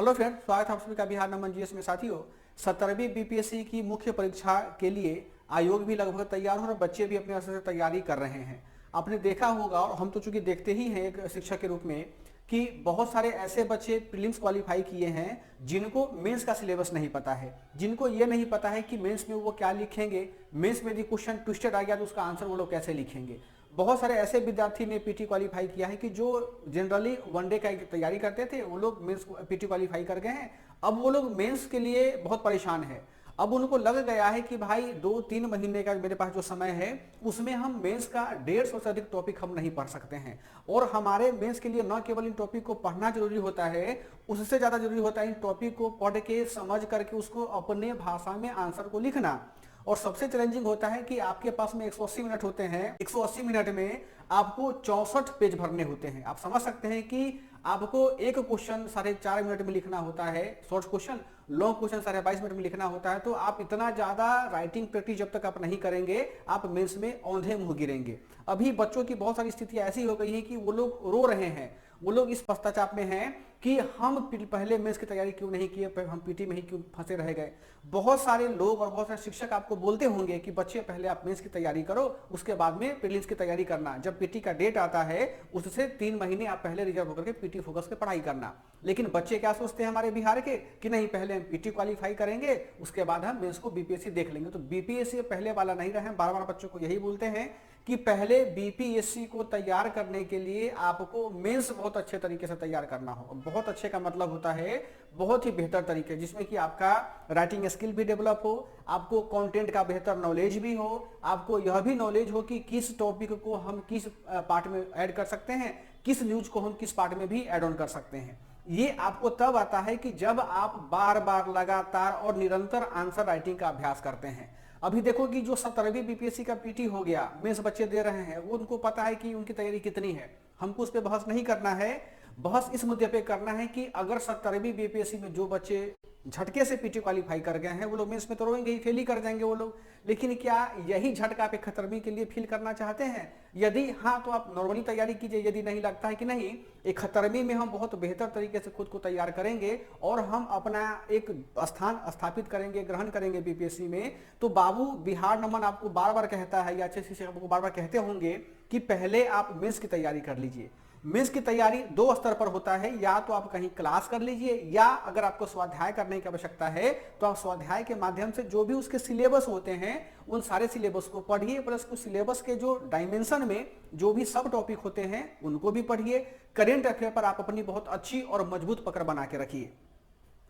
Hello friend, स्वागत है आप सभी का बिहार नमन जीएस में। साथियों, 17वीं बीपीएससी की मुख्य परीक्षा के लिए आयोग भी लगभग तैयार हो और बच्चे भी अपने स्तर से तैयारी कर रहे हैं। आपने देखा होगा, और हम तो चूंकि देखते ही हैं एक शिक्षक के रूप में, कि बहुत सारे ऐसे बच्चे प्रीलिम्स क्वालिफाई किए हैं जिनको मेंस का सिलेबस नहीं पता है, जिनको ये नहीं पता है कि मेंस में वो क्या लिखेंगे, मेंस में यदि क्वेश्चन ट्विस्टेड आ गया तो उसका आंसर वो लोग कैसे लिखेंगे। बहुत सारे ऐसे विद्यार्थी ने पीटी क्वालिफाई किया है कि जो जनरली वनडे का तैयारी करते थे वो लोग मेंस पीटी क्वालिफाई कर गए हैं। अब वो लोग मेंस के लिए बहुत परेशान है। अब उनको लग गया है कि भाई 2-3 महीने का मेरे पास जो समय है उसमें हम मेंस का 150 से अधिक टॉपिक हम नहीं पढ़ सकते हैं। और हमारे मेंस के लिए न केवल इन टॉपिक को पढ़ना जरूरी होता है, उससे ज्यादा जरूरी होता है इन टॉपिक को पढ़ के समझ करके उसको अपने भाषा में आंसर को लिखना। और सबसे चैलेंजिंग होता है कि आपके पास में 180 मिनट होते हैं, 180 मिनट में आपको 64 पेज भरने होते हैं। आप समझ सकते हैं कि आपको एक क्वेश्चन 4.5 मिनट में लिखना होता है, short question, long question 22.5 minute में लिखना होता है। तो आप इतना ज्यादा राइटिंग प्रैक्टिस जब तक आप नहीं करेंगे, आप मेंस में औंधे मुंह गिरेंगे। अभी बच्चों की बहुत सारी स्थितियां ऐसी हो गई है कि वो लोग रो रहे हैं, वो लोग इस पश्चाताप में हैं कि हम पहले मेंस की तैयारी क्यों नहीं किए, हम पीटी में ही क्यों फंसे रह गए। बहुत सारे लोग और बहुत सारे शिक्षक आपको बोलते होंगे कि बच्चे पहले आप मेंस की तैयारी करो, उसके बाद में प्रीलिम्स की तैयारी करना। जब पीटी का डेट आता है उससे 3 महीने आप पहले रिजर्व होकर के पीटी फोकस पे पढ़ाई करना। लेकिन बच्चे क्या सोचते हैं हमारे बिहार के कि नहीं, पहले हम पीटी क्वालिफाई करेंगे, उसके बाद हम मेंस को बीपीएससी देख लेंगे। तो बीपीएससी पहले वाला नहीं रहे। बार बार बच्चों को यही बोलते हैं कि पहले बीपीएससी को तैयार करने के लिए आपको मेंस बहुत अच्छे तरीके से तैयार करना हो। बहुत अच्छे का मतलब होता है बहुत ही बेहतर तरीके, जिसमें कि आपका राइटिंग स्किल भी डेवलप हो, आपको कंटेंट का बेहतर नॉलेज भी हो, आपको यह भी नॉलेज हो कि किस टॉपिक को हम किस पार्ट में ऐड कर सकते हैं, किस न्यूज को हम किस पार्ट में भी ऐड ऑन कर सकते हैं। ये आपको तब आता है कि जब आप बार बार लगातार और निरंतर आंसर राइटिंग का अभ्यास करते हैं। अभी देखो कि जो 17वीं बीपीएससी का पीटी हो गया, मेंस बच्चे दे रहे हैं, वो उनको पता है कि उनकी तैयारी कितनी है। हमको उस पर बहस नहीं करना है, बहस इस मुद्दे पे करना है कि अगर 17वीं बीपीएससी में जो बच्चे झटके से पीटी क्वालिफाई कर गए हैं वो लोग मेंस में तो रोएंगे ही, फेल ही कर जाएंगे वो लोग। लेकिन क्या यही झटका आप 71वीं के लिए फील करना चाहते हैं? यदि हाँ तो आप नॉर्मली तैयारी कीजिए। यदि नहीं लगता है कि नहीं 71वीं में हम बहुत बेहतर तरीके से खुद को तैयार करेंगे और हम अपना एक स्थान स्थापित करेंगे, ग्रहण करेंगे बीपीएससी में, तो बाबू बिहार नमन आपको बार बार कहता है या अच्छे शिक्षक आपको बार बार कहते होंगे कि पहले आप मेंस की तैयारी कर लीजिए। मेंस की तैयारी 2 स्तर पर होता है, या तो आप कहीं क्लास कर लीजिए, या अगर आपको स्वाध्याय करने की आवश्यकता है तो आप स्वाध्याय के माध्यम से जो भी उसके सिलेबस होते हैं उन सारे सिलेबस को पढ़िए, प्लस उस सिलेबस के जो डायमेंशन में जो भी सब टॉपिक होते हैं उनको भी पढ़िए। करेंट अफेयर पर आप अपनी बहुत अच्छी और मजबूत पकड़ बना के रखिए।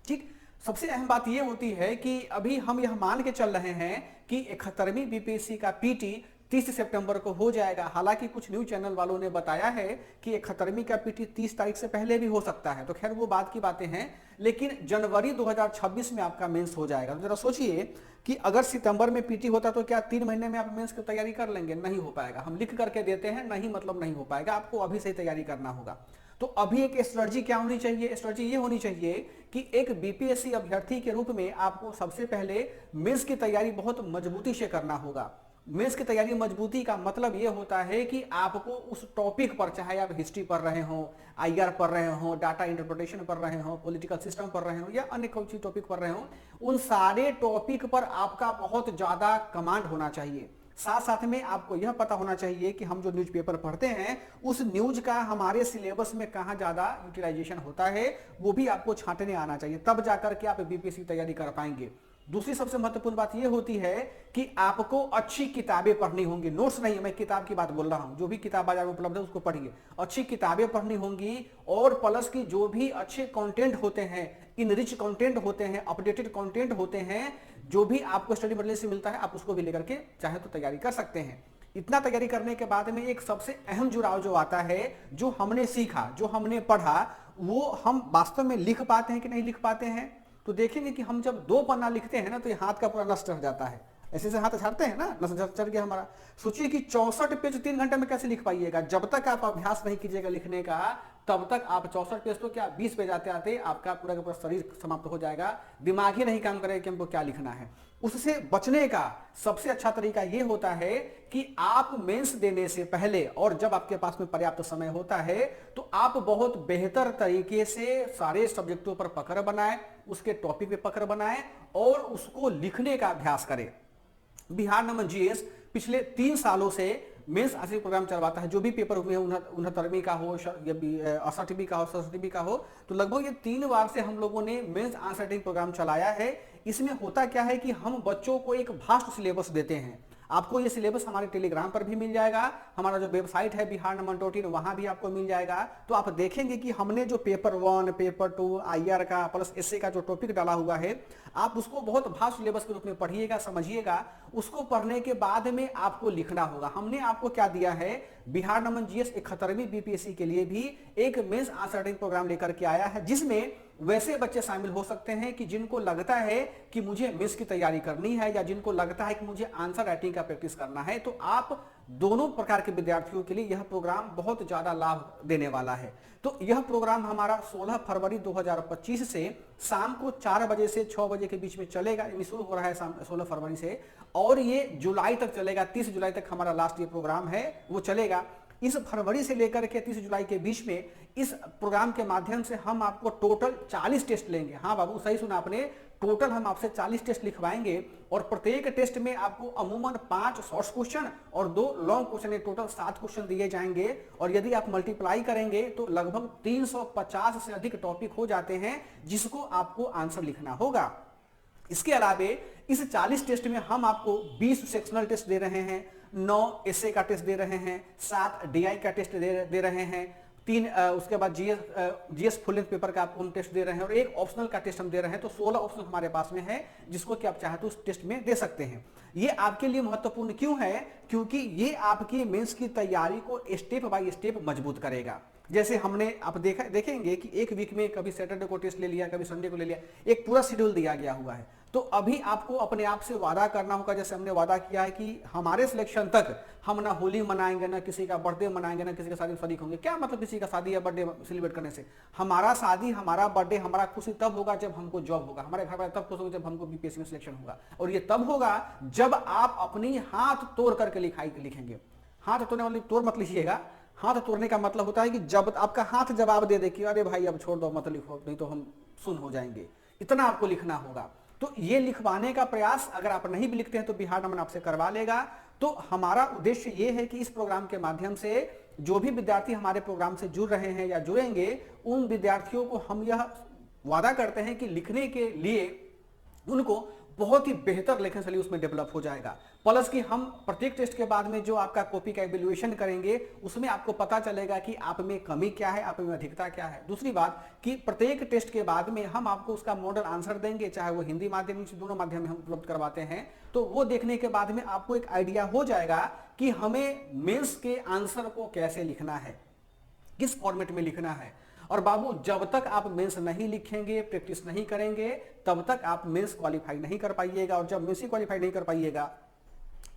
ठीक, सबसे अहम बात यह होती है कि अभी हम यह मान के चल रहे हैं कि 71वीं बीपीएससी का पीटी 30 सितंबर को हो जाएगा। हालांकि कुछ न्यूज चैनल वालों ने बताया है कि 71वीं का पीटी 30 तारीख से पहले भी हो सकता है। तो खैर वो बात की बातें हैं, लेकिन जनवरी 2026 में आपका मेंस हो जाएगा। तो जरा सोचिए कि अगर सितंबर में पीटी होता तो क्या 3 महीने में आप मेंस की तैयारी कर लेंगे? नहीं हो पाएगा। हम लिख करके देते हैं, नहीं मतलब नहीं हो पाएगा, आपको अभी से ही तैयारी करना होगा। तो अभी एक स्ट्रेटजी क्या होनी चाहिए? स्ट्रेटजी ये होनी चाहिए कि एक बीपीएससी अभ्यर्थी के रूप में आपको सबसे पहले मेंस की तैयारी बहुत मजबूती से करना होगा। मेंस की तैयारी मजबूती का मतलब यह होता है कि आपको उस टॉपिक पर, चाहे आप हिस्ट्री पढ़ रहे हो, आईआर पढ़ रहे हो, डाटा इंटरप्रिटेशन पढ़ रहे हो, पॉलिटिकल सिस्टम पढ़ रहे हो, या अन्य कोई टॉपिक पढ़ रहे हो, उन सारे टॉपिक पर आपका बहुत ज्यादा कमांड होना चाहिए। साथ साथ में आपको यह पता होना चाहिए कि हम जो न्यूज़पेपर पढ़ते हैं उस न्यूज का हमारे सिलेबस में कहां ज्यादा यूटिलाइजेशन होता है वो भी आपको छांटने आना चाहिए, तब जाकर के आप बीपीएससी तैयारी कर पाएंगे। दूसरी सबसे महत्वपूर्ण बात यह होती है कि आपको अच्छी किताबें पढ़नी होंगी। नोट्स नहीं, मैं किताब की बात बोल रहा हूं। जो भी किताब बाजार में उपलब्ध है उसको पढ़िए। अच्छी किताबें पढ़नी होंगी, और प्लस की जो भी अच्छे कंटेंट होते हैं, इनरिच कंटेंट होते हैं, अपडेटेड कंटेंट होते हैं, जो भी आपको स्टडी मटेरियल से मिलता है आप उसको भी लेकर के चाहे तो तैयारी कर सकते हैं। इतना तैयारी करने के बाद में एक सबसे अहम जुड़ाव जो आता है, जो हमने सीखा, जो हमने पढ़ा, वो हम वास्तव में लिख पाते हैं कि नहीं लिख पाते हैं। तो देखेंगे कि हम जब 2 पन्ना लिखते हैं ना तो ये हाथ का पूरा नष्ट हो जाता है। ऐसे से हाथ छाड़ते हैं ना, नष्ट चढ़ गया हमारा। सोचिए कि 64 पेज 3 घंटे में कैसे लिख पाइएगा? जब तक आप अभ्यास नहीं कीजिएगा लिखने का, तब तक आप 64 पेज तो क्या 20 पेज आते आते आपका पूरा का पूरा शरीर समाप्त हो जाएगा, दिमाग ही नहीं काम करेगा कि हमको क्या लिखना है। उससे बचने का सबसे अच्छा तरीका यह होता है कि आप मेंस देने से पहले और जब आपके पास में पर्याप्त समय होता है तो आप बहुत बेहतर तरीके से सारे सब्जेक्टों पर पकड़ बनाएं, उसके टॉपिक पे पकड़ बनाएं और उसको लिखने का अभ्यास करें। बिहार नमन जीएस पिछले 3 सालों से मेंस आंसरिंग प्रोग्राम चलवाता है। जो भी पेपर हुए हैं 69वीं का हो, 68वीं का हो, 67वीं का हो, तो लगभग ये 3 बार से हम लोगों ने मेंस आंसरिंग प्रोग्राम चलाया है। इसमें होता क्या है कि हम बच्चों को एक वास्ट सिलेबस देते हैं। आपको ये सिलेबस हमारे टेलीग्राम पर भी मिल जाएगा, हमारा जो वेबसाइट है biharnaman.in वहां भी आपको मिल जाएगा। तो आप देखेंगे कि हमने जो पेपर 1, पेपर 2, आईआर का प्लस एसए का जो टॉपिक डाला हुआ है, आप उसको बहुत भाव सिलेबस के रूप में पढ़िएगा, समझिएगा। उसको पढ़ने के बाद में आपको लिखना होगा। हमने आपको क्या दिया है, बिहार नमन जीएस 71वीं बीपीएससी के लिए भी एक मेंस आंसर राइटिंग प्रोग्राम लेकर के आया है, जिसमें वैसे बच्चे शामिल हो सकते हैं कि जिनको लगता है कि मुझे मेंस की तैयारी करनी है या जिनको लगता है कि मुझे आंसर राइटिंग का प्रैक्टिस करना है। तो आप दोनों प्रकार के विद्यार्थियों के लिए यह प्रोग्राम बहुत ज्यादा लाभ देने वाला है। तो यह प्रोग्राम हमारा 16 फरवरी 2025 से शाम को 4 बजे से 6 बजे के बीच में चलेगा। यानी शुरू हो रहा है 16 फरवरी से और ये जुलाई तक चलेगा। 30 जुलाई तक हमारा लास्ट ये प्रोग्राम है वो चलेगा। इस फरवरी से लेकर के 30 जुलाई के बीच में इस प्रोग्राम के माध्यम से हम आपको टोटल 40 टेस्ट लेंगे। हाँ बाबू, सही सुना आपने, टोटल हम आपसे 40 टेस्ट लिखवाएंगे और प्रत्येक टेस्ट में आपको अमूमन 5 शॉर्ट क्वेश्चन और 2 लॉन्ग क्वेश्चन, टोटल 7 क्वेश्चन दिए जाएंगे। और यदि आप मल्टीप्लाई करेंगे तो लगभग 350 से अधिक टॉपिक हो जाते हैं जिसको आपको आंसर लिखना होगा। इसके अलावे इस 40 टेस्ट में हम आपको 20 सेक्शनल टेस्ट दे रहे हैं, 9 एसए का टेस्ट दे रहे हैं, 7 डीआई का टेस्ट दे रहे हैं, 3 उसके बाद जीएस फुल लेंथ पेपर का आपको हम टेस्ट दे रहे हैं और 1 ऑप्शनल का टेस्ट हम दे रहे हैं। तो 16 ऑप्शन हमारे पास में है जिसको कि आप चाहे तो उस टेस्ट में दे सकते हैं। ये आपके लिए महत्वपूर्ण क्यों है? क्योंकि ये आपकी मेंस की तैयारी को स्टेप बाय स्टेप मजबूत करेगा। जैसे हमने आप देखेंगे कि एक वीक में कभी सैटरडे को टेस्ट ले लिया, कभी संडे को ले लिया, एक पूरा शेड्यूल दिया गया हुआ है। तो अभी आपको अपने आप से वादा करना होगा, जैसे हमने वादा किया है कि हमारे सिलेक्शन तक हम ना होली मनाएंगे, ना किसी का बर्थडे मनाएंगे, ना किसी का शादी में शरीक होंगे। क्या मतलब किसी का शादी या बर्थडे सेलिब्रेट करने से? हमारा शादी, हमारा बर्थडे, हमारा खुशी तब होगा जब हमको जॉब होगा, हमारे घर वाले तब खुश होंगे जब हमको बीपीएससी में सिलेक्शन होगा। और ये तब होगा जब आप अपनी हाथ तोड़ करके लिखेंगे। हाथ तोड़ने वाली तोड़ मत लिखिएगा। हाथ तोड़ने का मतलब होता है कि जब आपका हाथ जवाब दे दे कि अरे भाई अब छोड़ दो, मत लिखो, नहीं तो हम सुन हो जाएंगे, इतना आपको लिखना होगा। तो ये लिखवाने का प्रयास अगर आप नहीं भी लिखते हैं तो बिहार नमन आपसे करवा लेगा। तो हमारा उद्देश्य ये है कि इस प्रोग्राम के माध्यम से जो भी विद्यार्थी हमारे प्रोग्राम से जुड़ रहे हैं या जुड़ेंगे, उन विद्यार्थियों को हम यह वादा करते हैं कि लिखने के लिए उनको बहुत ही बेहतर लेखन शैली उसमें डेवलप हो जाएगा। प्लस कि हम प्रत्येक टेस्ट के बाद में जो आपका कॉपी का इवैल्यूएशन करेंगे उसमें आपको पता चलेगा कि आप में कमी क्या है, आप में अधिकता क्या है। दूसरी बात कि प्रत्येक टेस्ट के बाद में हम आपको उसका मॉडल आंसर देंगे, चाहे वो हिंदी माध्यम से, दोनों माध्यम में हम उपलब्ध करवाते हैं। तो वो देखने के बाद में आपको एक आइडिया हो जाएगा कि हमें मेंस के आंसर को कैसे लिखना है, किस फॉर्मेट में लिखना है। और बाबू, जब तक आप मेंस नहीं लिखेंगे, प्रैक्टिस नहीं करेंगे, तब तक आप मेंस क्वालिफाई नहीं कर पाइएगा। और जब मेंस क्वालिफाई नहीं कर पाइएगा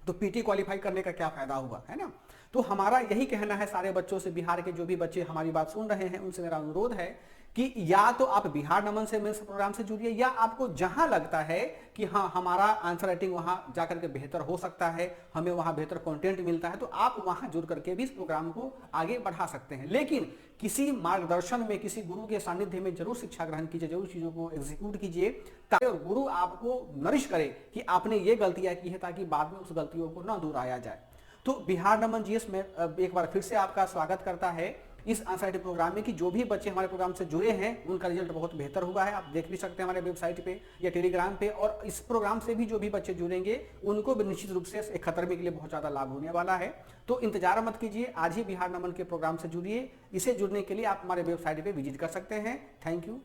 तो पीटी क्वालिफाई करने का क्या फायदा हुआ, है ना। तो हमारा यही कहना है सारे बच्चों से, बिहार के जो भी बच्चे हमारी बात सुन रहे हैं उनसे मेरा अनुरोध है कि या तो आप बिहार नमन से मेंस प्रोग्राम से जुड़िए, या आपको जहां लगता है कि हाँ हमारा आंसर राइटिंग वहां जाकर के बेहतर हो सकता है, हमें वहां बेहतर कंटेंट मिलता है, तो आप वहां जुड़ करके भी इस प्रोग्राम को आगे बढ़ा सकते हैं। लेकिन किसी मार्गदर्शन में, किसी गुरु के सानिध्य में जरूर शिक्षा ग्रहण कीजिए, जरूर चीजों को एग्जीक्यूट कीजिए, ताकि गुरु आपको नरिश करे कि आपने ये गलतियां की है, ताकि बाद में उस गलतियों को ना दोहराया जाए। तो बिहार नमन जीएस में एक बार फिर से आपका स्वागत करता है इस आंसर राइटिंग प्रोग्राम में कि जो भी बच्चे हमारे प्रोग्राम से जुड़े हैं उनका रिजल्ट बहुत बेहतर हुआ है। आप देख भी सकते हैं हमारे वेबसाइट पे या टेलीग्राम पे। और इस प्रोग्राम से भी जो भी बच्चे जुड़ेंगे उनको भी निश्चित रूप से 71वीं के लिए बहुत ज़्यादा लाभ होने वाला है। तो इंतजार मत कीजिए, आज ही बिहार नमन के प्रोग्राम से जुड़िए। इसे जुड़ने के लिए आप हमारे वेबसाइट पर विजिट कर सकते हैं। Thank you.